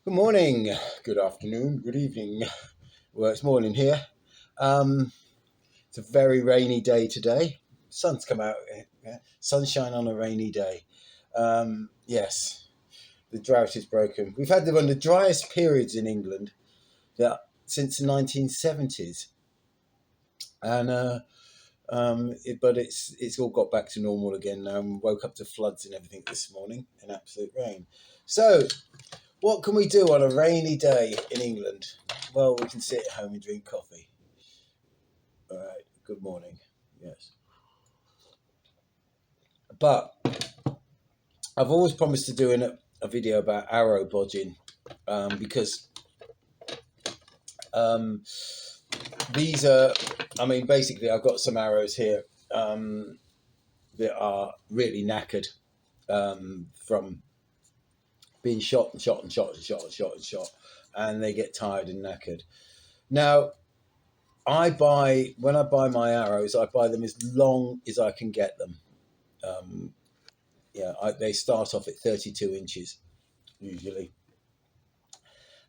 Good morning, good afternoon, good evening. Well, it's morning here. Um, it's a very rainy day today. Sun's come out. Yeah. Sunshine on a rainy day. Yes, the drought is broken. We've had one of the driest periods in England since the 1970s, and but it's all got back to normal again now. Woke up to floods and everything this morning in absolute rain. So what can we do on a rainy day in England? Well, we can sit at home and drink coffee. All right. Good morning. Yes. But I've always promised to do a video about arrow bodging because um, these are, basically, I've got some arrows here that are really knackered from being shot and shot and shot and shot and shot and shot, and they get tired and knackered. Now, when I buy my arrows, I buy them as long as I can get them. They start off at 32 inches usually,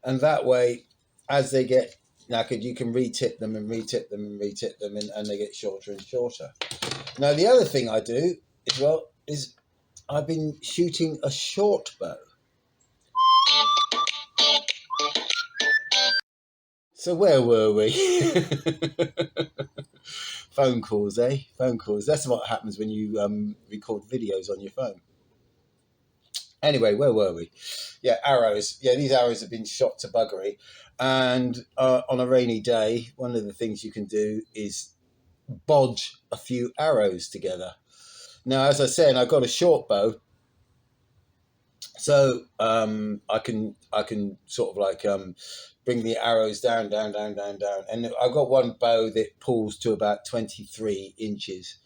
and that way, as they get knackered, you can retip them and retip them and retip them, and they get shorter and shorter. Now, the other thing I do as well is I've been shooting a short bow. So where were we? Phone calls, eh? Phone calls. That's what happens when you record videos on your phone. Anyway, where were we? Yeah, arrows. Yeah, these arrows have been shot to buggery. And on a rainy day, one of the things you can do is bodge a few arrows together. Now, as I said, I've got a short bow, so I can sort of like bring the arrows down, down, down, down, down. And I've got one bow that pulls to about 23 inches,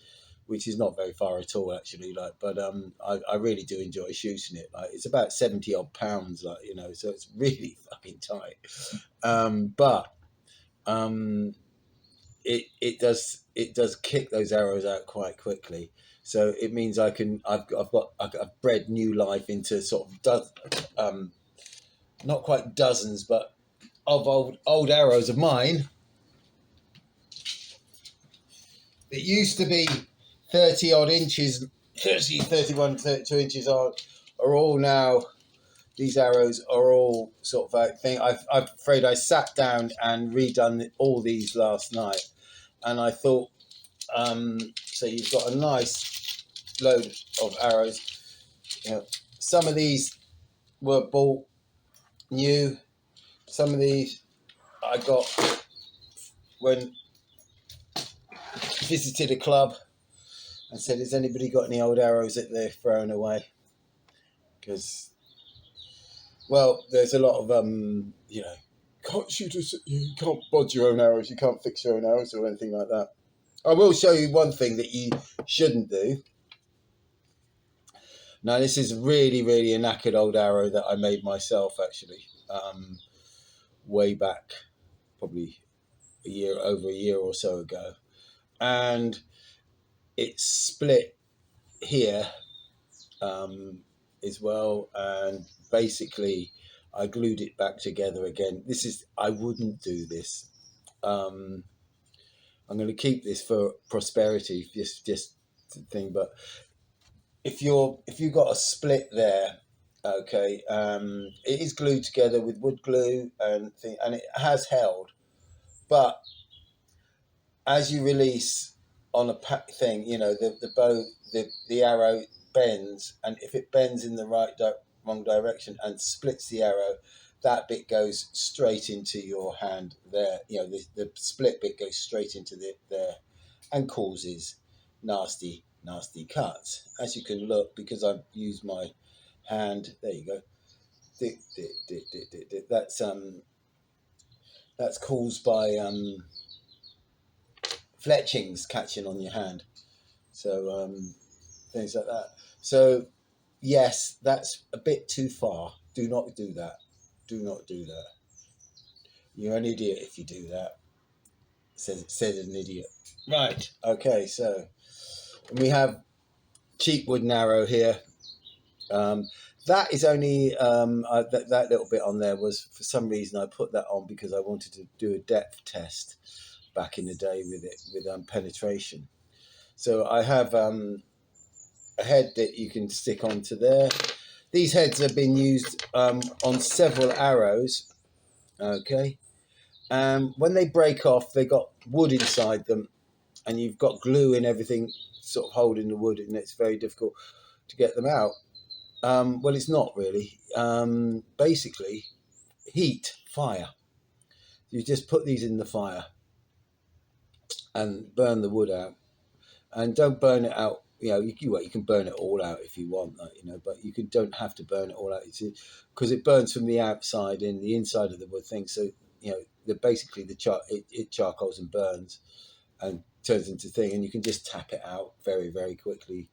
which is not very far at all, actually. But I really do enjoy shooting it. Like, it's about 70 odd pounds, so it's really fucking tight. But it does kick those arrows out quite quickly. So it means I've bred new life into sort of not quite dozens, but of old arrows of mine. It used to be 30 odd inches, 30, 31, 32 inches are all now. These arrows are all sort of like thing. I'm afraid I sat down and redone all these last night, and I thought, so you've got a nice load of arrows. Some of these were bought new. Some of these I got when visited a club and said, "Has anybody got any old arrows that they're throwing away?" Because, well, there's a lot of you can't bodge your own arrows, you can't fix your own arrows or anything like that. I will show you one thing that you shouldn't do. Now, this is really, really a knackered old arrow that I made myself, actually, way back, probably over a year or so ago. And it's split here as well. And basically, I glued it back together again. I wouldn't do this. I'm going to keep this for prosperity, just thing. But if you've got a split there, okay, it is glued together with wood glue and it has held, but as you release on a thing, the bow, the arrow bends, and if it bends in the wrong direction and splits the arrow, that bit goes straight into your hand there. The split bit goes straight into there and causes nasty cuts. As you can look, because I've used my hand, there you go. That's caused by fletchings catching on your hand. So things like that. So yes, that's a bit too far. Do not do that. Do not do that. You're an idiot if you do that. Said an idiot. Right. Okay. So we have cheap wooden arrow here. That is only that little bit on there was, for some reason, I put that on because I wanted to do a depth test back in the day with it, with penetration. So I have a head that you can stick onto there. These heads have been used on several arrows. Okay, when they break off, they got wood inside them, and you've got glue and everything sort of holding the wood, and it's very difficult to get them out. Well, it's not really. Basically, heat, fire. You just put these in the fire and burn the wood out, and don't burn it out. You know, you can burn it all out if you want, you know, but don't have to burn it all out, because it burns from the outside in the inside of the wood thing. So you know, basically it charcoals and burns and turns into thing, and you can just tap it out very, very quickly,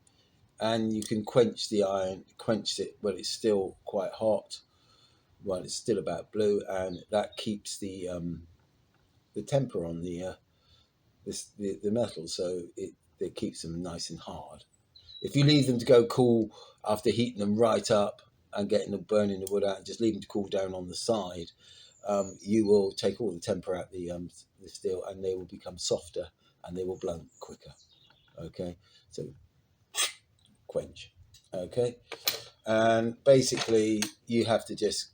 and you can quench the iron, quench it when it's still quite hot, while it's still about blue, and that keeps the temper on the metal, so it keeps them nice and hard. If you leave them to go cool after heating them right up and burning the wood out, and just leave them to cool down on the side, you will take all the temper out the steel, and they will become softer and they will blunt quicker. Okay, so quench. Okay, and basically you have to just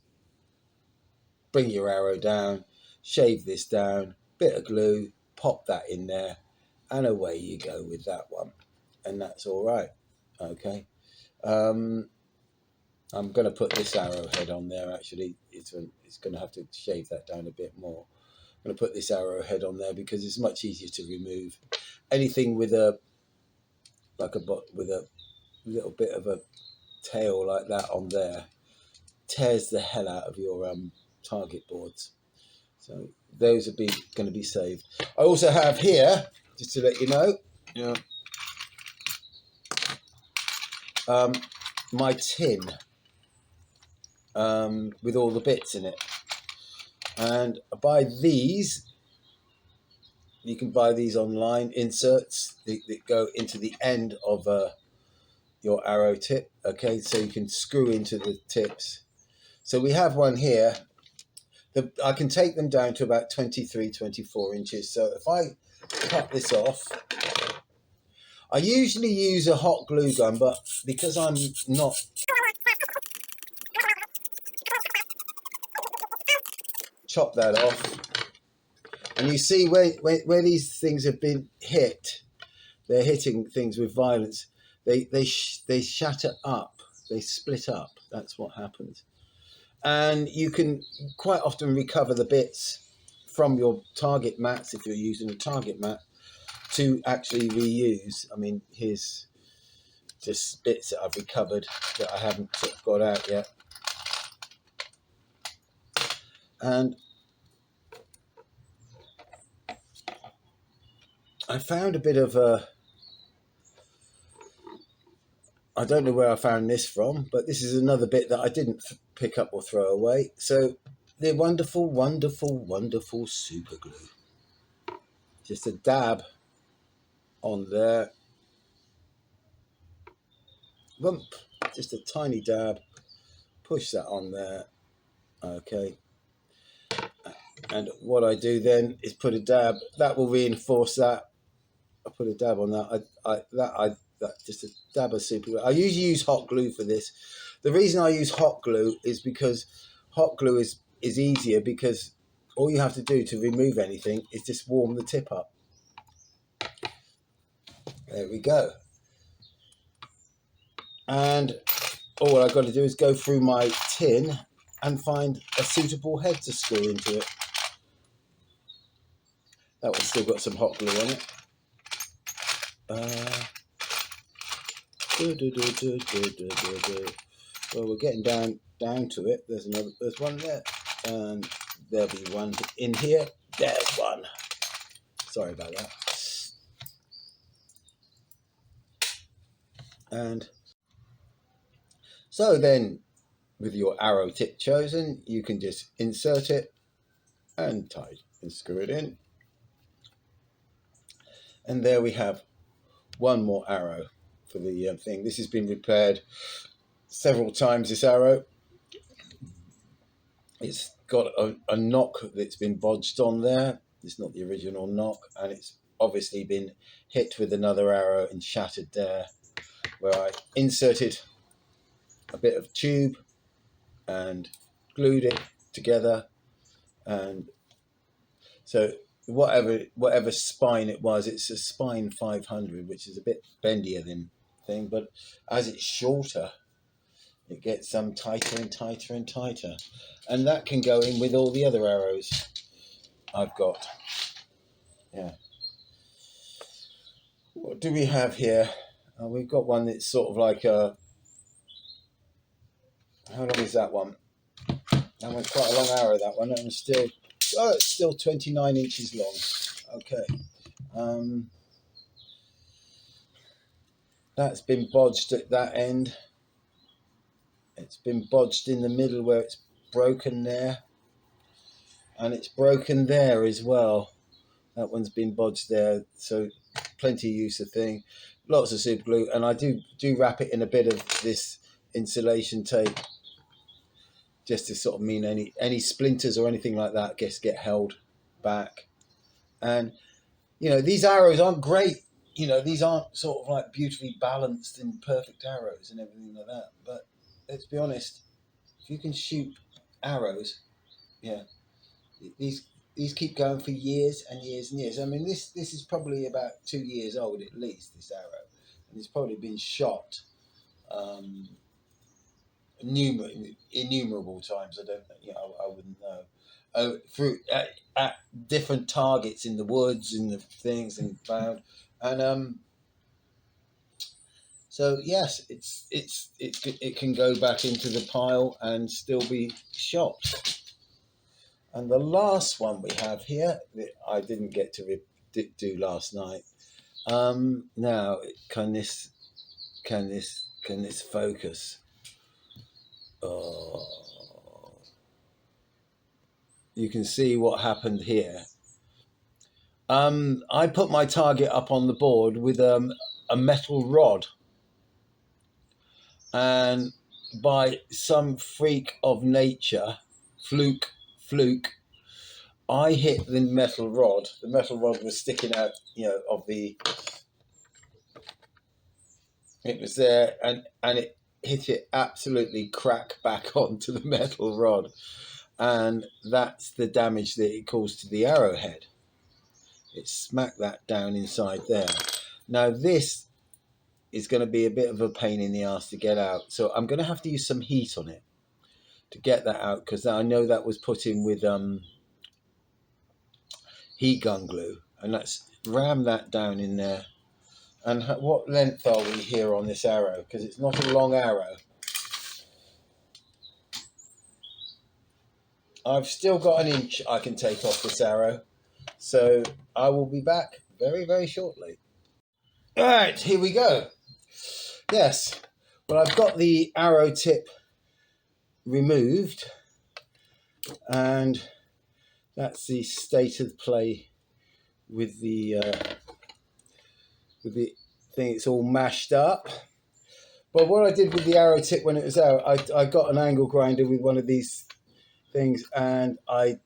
bring your arrow down, shave this down, bit of glue, pop that in there, and away you go with that one, and that's all right. Okay, I'm going to put this arrowhead on there. Actually, it's going to have to shave that down a bit more. I'm going to put this arrowhead on there because it's much easier to remove. Anything with a little bit of a tail like that on there tears the hell out of your target boards. So those are going to be saved. I also have here, just to let you know, my tin with all the bits in it. And I buy these. You can buy these online, inserts that go into the end of your arrow tip. Okay, so you can screw into the tips. So we have one here. I can take them down to about 23, 24 inches. So if I cut this off, I usually use a hot glue gun, but because I'm not... Chop that off. And you see where these things have been hit, they're hitting things with violence. They shatter up. They split up. That's what happens. And you can quite often recover the bits from your target mats, if you're using a target mat, to actually reuse. I mean, here's just bits that I've recovered that I haven't sort of got out yet. And I found a bit of a... I don't know where I found this from, but this is another bit that I didn't pick up or throw away. So the wonderful, wonderful, wonderful super glue. Just a dab on there. Rump. Just a tiny dab. Push that on there. Okay. And what I do then is put a dab. That will reinforce that. I put a dab on that. Just a dab of super glue. I usually use hot glue for this. The reason I use hot glue is because hot glue is easier, because all you have to do to remove anything is just warm the tip up. There we go. And all I've got to do is go through my tin and find a suitable head to screw into it. That one's still got some hot glue on it. Well, we're getting down to it. There's one there, and there'll be one in here. There's one. Sorry about that. And so then, with your arrow tip chosen, you can just insert it and tie and screw it in. And there we have one more arrow for the thing. This has been repaired several times, this arrow. It's got a knock that's been bodged on there. It's not the original knock, and it's obviously been hit with another arrow and shattered there, where I inserted a bit of tube and glued it together. And so whatever spine it was, it's a spine 500, which is a bit bendier than thing, but as it's shorter, it gets tighter and tighter and tighter, and that can go in with all the other arrows I've got. Yeah. What do we have here? We've got one that's sort of like a. How long is that one? That one's quite a long arrow. That one, and still, it's still 29 inches long. Okay. That's been bodged at that end. It's been bodged in the middle where it's broken there, and it's broken there as well. That one's been bodged there, so plenty of use of thing. Lots of super glue, and I do wrap it in a bit of this insulation tape, just to sort of mean any splinters or anything like that get held back. And these arrows aren't great. These aren't sort of like beautifully balanced and perfect arrows and everything like that. But let's be honest, if you can shoot arrows, yeah, these keep going for years and years and years. I mean, this is probably about 2 years old at least, this arrow, and it's probably been shot innumerable times. I wouldn't know. Through at different targets in the woods and the things and found, and so yes, it can go back into the pile and still be shot. And the last one we have here that I didn't get to do last night. Now, can this focus? Oh, you can see what happened here. I put my target up on the board with a metal rod, and by some freak of nature, fluke, I hit the metal rod. The metal rod was sticking out, of the. It was there, and it hit it absolutely crack back onto the metal rod, and that's the damage that it caused to the arrowhead. It smacked that down inside there. Now this is going to be a bit of a pain in the ass to get out, so I'm going to have to use some heat on it to get that out, because I know that was put in with heat gun glue, and let's ram that down in there. And what length are we here on this arrow? Because it's not a long arrow. I've still got an inch I can take off this arrow, so I will be back very, very shortly. All right, here we go. Yes, well, I've got the arrow tip removed, and that's the state of play with the thing. It's all mashed up. But what I did with the arrow tip when it was out, I got an angle grinder with one of these things, and I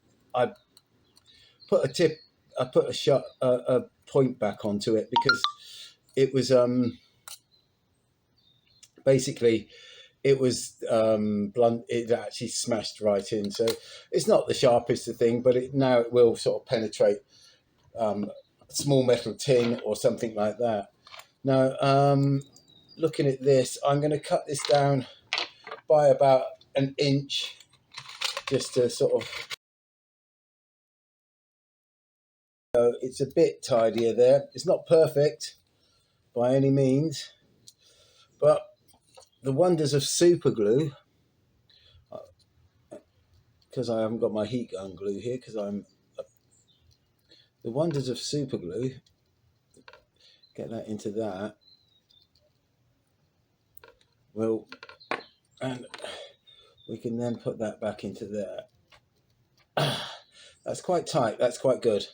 put a point back onto it, because it was basically it was blunt. It actually smashed right in, so it's not the sharpest of thing, but now it will sort of penetrate small metal tin or something like that. Now, looking at this, I'm going to cut this down by about an inch, just to sort of. So it's a bit tidier there. It's not perfect by any means, but the wonders of super glue, because I haven't got my heat gun glue here, the wonders of super glue, get that into that, well, and we can then put that back into there. That's quite tight, that's quite good.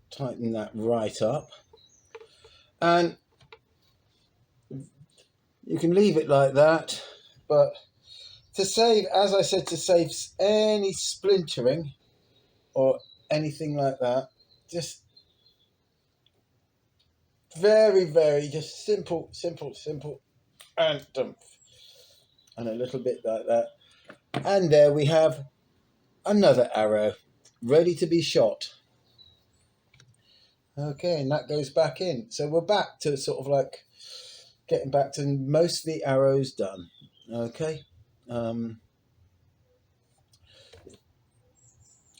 Tighten that right up, and you can leave it like that, But to save, as I said, to save any splintering or anything like that, just very, very just simple, and dump, and a little bit like that. And there we have another arrow ready to be shot. Okay, and that goes back in. So we're back to sort of like getting back to most of the arrows done. Okay.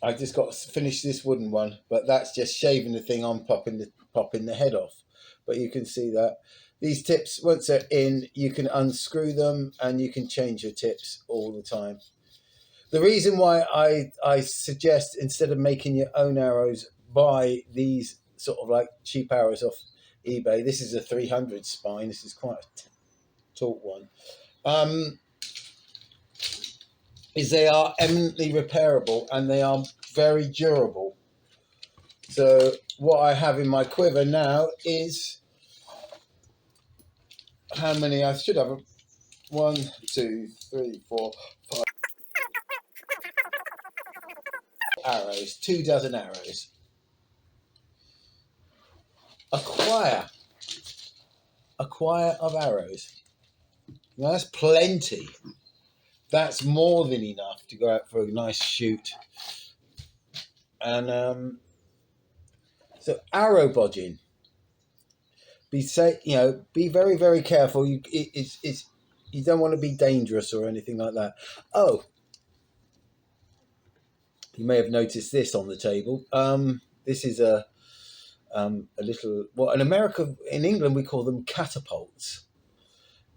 I just got to finish this wooden one, but that's just shaving the thing on, popping the head off. But you can see that these tips, once they're in, you can unscrew them and you can change your tips all the time. The reason why I suggest, instead of making your own arrows, buy these sort of like cheap arrows off eBay. This is a 300 spine. This is quite a taut one. Is they are eminently repairable and they are very durable. So what I have in my quiver now is, how many I should have? 1, 2, 3, 4, 5 arrows, 2 dozen arrows. A quire of arrows. Now that's plenty. That's more than enough to go out for a nice shoot. And so arrow bodging. Be very, very careful. You don't want to be dangerous or anything like that. Oh, you may have noticed this on the table. This is a little, well, in England we call them catapults.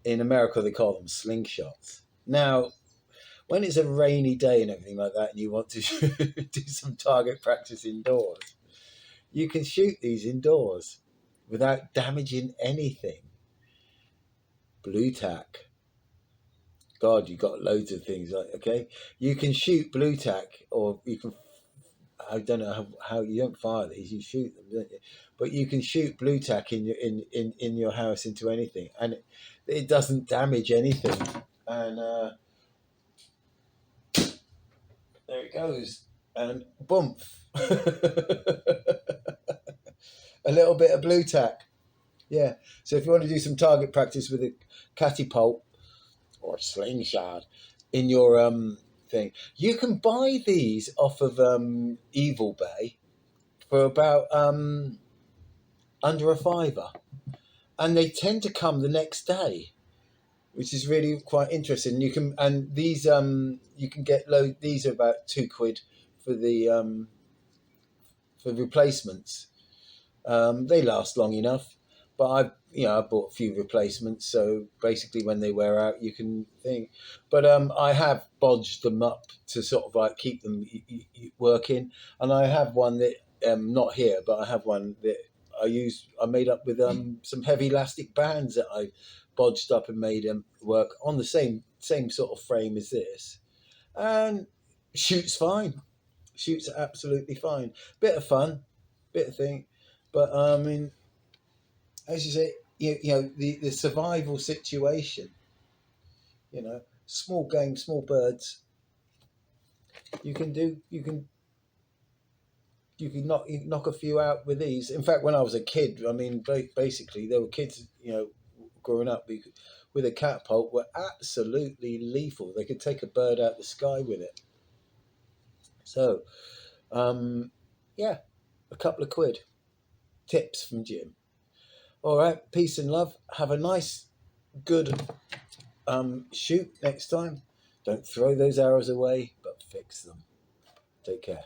In America they call them slingshots. Now, when it's a rainy day and everything like that, and you want to do some target practice indoors, you can shoot these indoors without damaging anything. Blue tack. God, you got loads of things. Okay, you can shoot blue tack, or you can. I don't know how you don't fire these. You shoot them, don't you? But you can shoot blue tack in your house into anything, and it doesn't damage anything. And there it goes, and bump. A little bit of blue tack. Yeah. So if you want to do some target practice with a catapult or a slingshot in your thing, you can buy these off of Evil Bay for about under a £5, and they tend to come the next day, which is really quite interesting. You can get these are about £2 for the for replacements. They last long enough, but I bought a few replacements. So basically, when they wear out, you can think. But I have bodged them up to sort of like keep them working, and I have one that not here, but I have one that I made up with some heavy elastic bands that I bodged up and made work on the same sort of frame as this, and shoots fine. Shoots absolutely fine. Bit of fun, bit of thing. But I mean, as you say, the survival situation. Small game, small birds. You can knock a few out with these. In fact, when I was a kid, I mean, basically there were kids, growing up with a catapult were absolutely lethal. They could take a bird out the sky with it. So, yeah, a couple of quid. Tips from Jim. All right, peace and love. Have a nice, good shoot next time. Don't throw those arrows away, but fix them. Take care.